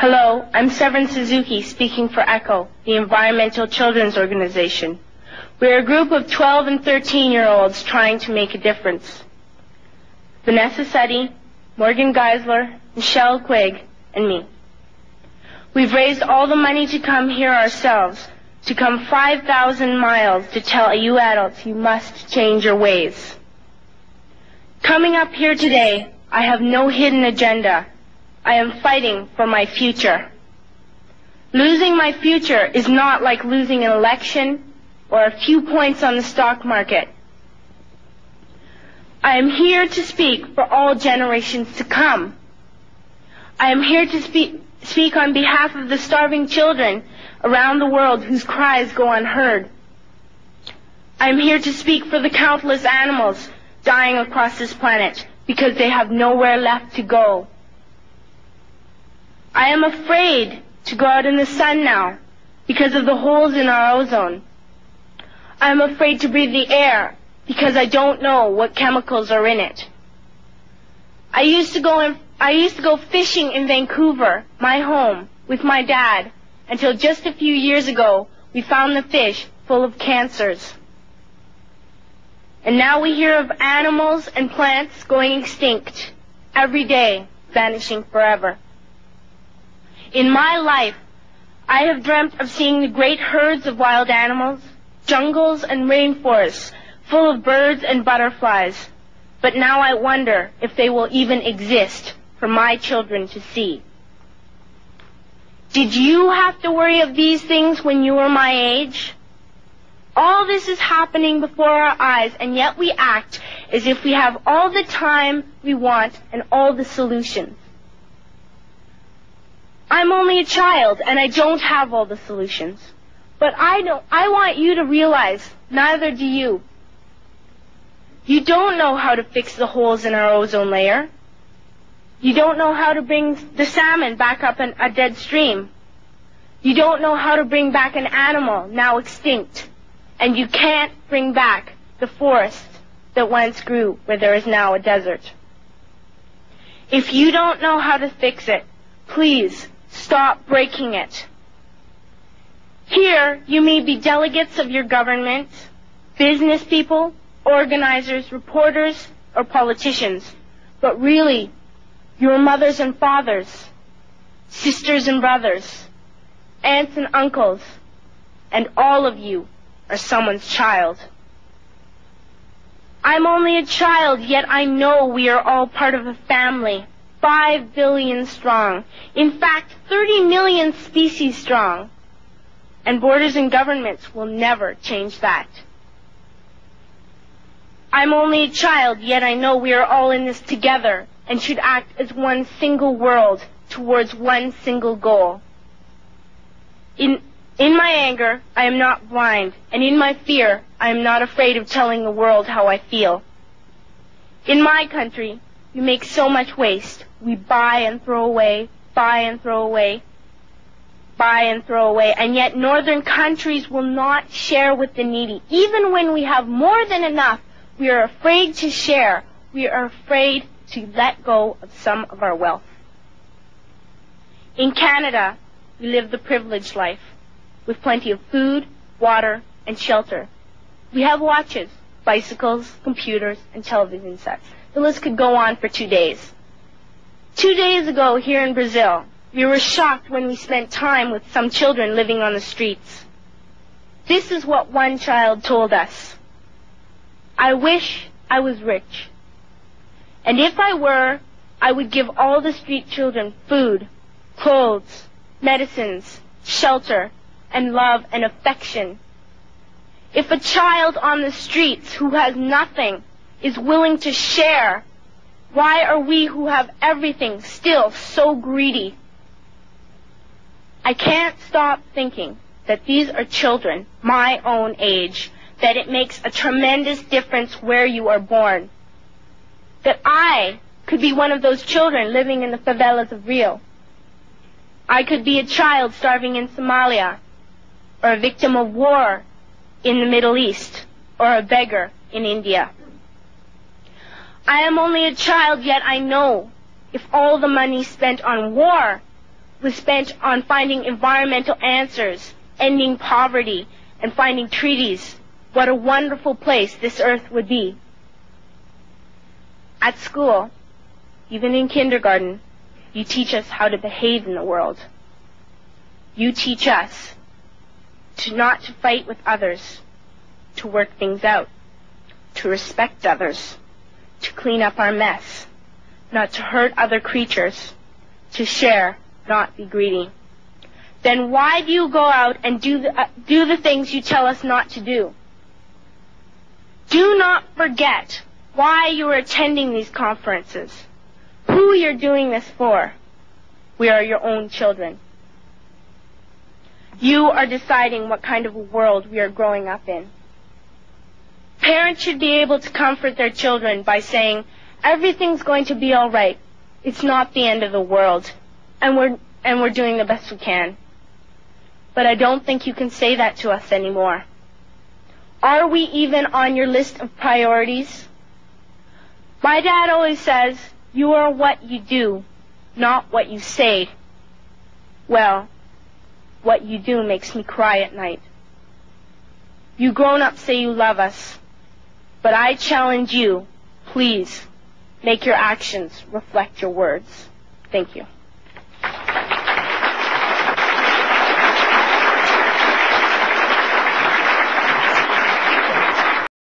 Hello, I'm Severin Suzuki speaking for ECHO, the Environmental Children's Organization. We're a group of 12 and 13-year-olds trying to make a difference. Vanessa Seti, Morgan Geisler, Michelle Quigg, and me. We've raised all the money to come here ourselves, to come 5,000 miles to tell you adults you must change your ways. Coming up here today, I have no hidden agenda. I am fighting for my future. Losing my future is not like losing an election or a few points on the stock market. I am here to speak for all generations to come. I am here to speak on behalf of the starving children around the world whose cries go unheard. I am here to speak for the countless animals dying across this planet because they have nowhere left to go. I am afraid to go out in the sun now because of the holes in our ozone. I am afraid to breathe the air because I don't know what chemicals are in it. I used to go fishing in Vancouver, my home, with my dad, until just a few years ago we found the fish full of cancers. And now we hear of animals and plants going extinct, every day vanishing forever. In my life, I have dreamt of seeing the great herds of wild animals, jungles and rainforests full of birds and butterflies. But now I wonder if they will even exist for my children to see. Did you have to worry of these things when you were my age? All this is happening before our eyes, and yet we act as if we have all the time we want and all the solutions. I'm only a child, and I don't have all the solutions. But I want you to realize, neither do you. You don't know how to fix the holes in our ozone layer. You don't know how to bring the salmon back up a dead stream. You don't know how to bring back an animal now extinct. And you can't bring back the forest that once grew where there is now a desert. If you don't know how to fix it, please stop breaking it. Here, you may be delegates of your government, business people, organizers, reporters, or politicians, but really, your mothers and fathers, sisters and brothers, aunts and uncles, and all of you are someone's child. I'm only a child, yet I know we are all part of a family, 5 billion strong. In fact, 30 million species strong. And borders and governments will never change that. I'm only a child, yet I know we are all in this together and should act as one single world towards one single goal. In my anger, I am not blind, and in my fear, I am not afraid of telling the world how I feel. In my country, we make so much waste. We buy and throw away, buy and throw away, buy and throw away, and yet northern countries will not share with the needy. Even when we have more than enough, we are afraid to share. We are afraid to let go of some of our wealth. In Canada, we live the privileged life, with plenty of food, water, and shelter. We have watches, bicycles, computers, and television sets. The list could go on for 2 days. 2 days ago, here in Brazil, we were shocked when we spent time with some children living on the streets. This is what one child told us. I wish I was rich. And if I were, I would give all the street children food, clothes, medicines, shelter, and love and affection. If a child on the streets who has nothing is willing to share, why are we who have everything still so greedy? I can't stop thinking that these are children my own age, that it makes a tremendous difference where you are born. That I could be one of those children living in the favelas of Rio. I could be a child starving in Somalia, or a victim of war in the Middle East, or a beggar in India. I am only a child, yet I know if all the money spent on war was spent on finding environmental answers, ending poverty, and finding treaties, what a wonderful place this earth would be. At school, even in kindergarten, you teach us how to behave in the world. You teach us not to fight with others, to work things out, to respect others, to clean up our mess, not to hurt other creatures, to share, not be greedy. Then why do you go out and do the things you tell us not to do? Do not forget why you are attending these conferences, who you're doing this for. We are your own children. You are deciding what kind of a world we are growing up in. Parents should be able to comfort their children by saying, everything's going to be all right. It's not the end of the world, and we're doing the best we can. But I don't think you can say that to us anymore. Are we even on your list of priorities? My dad always says, you are what you do, not what you say. Well, what you do makes me cry at night. You grown-ups say you love us, but I challenge you, please, make your actions reflect your words. Thank you.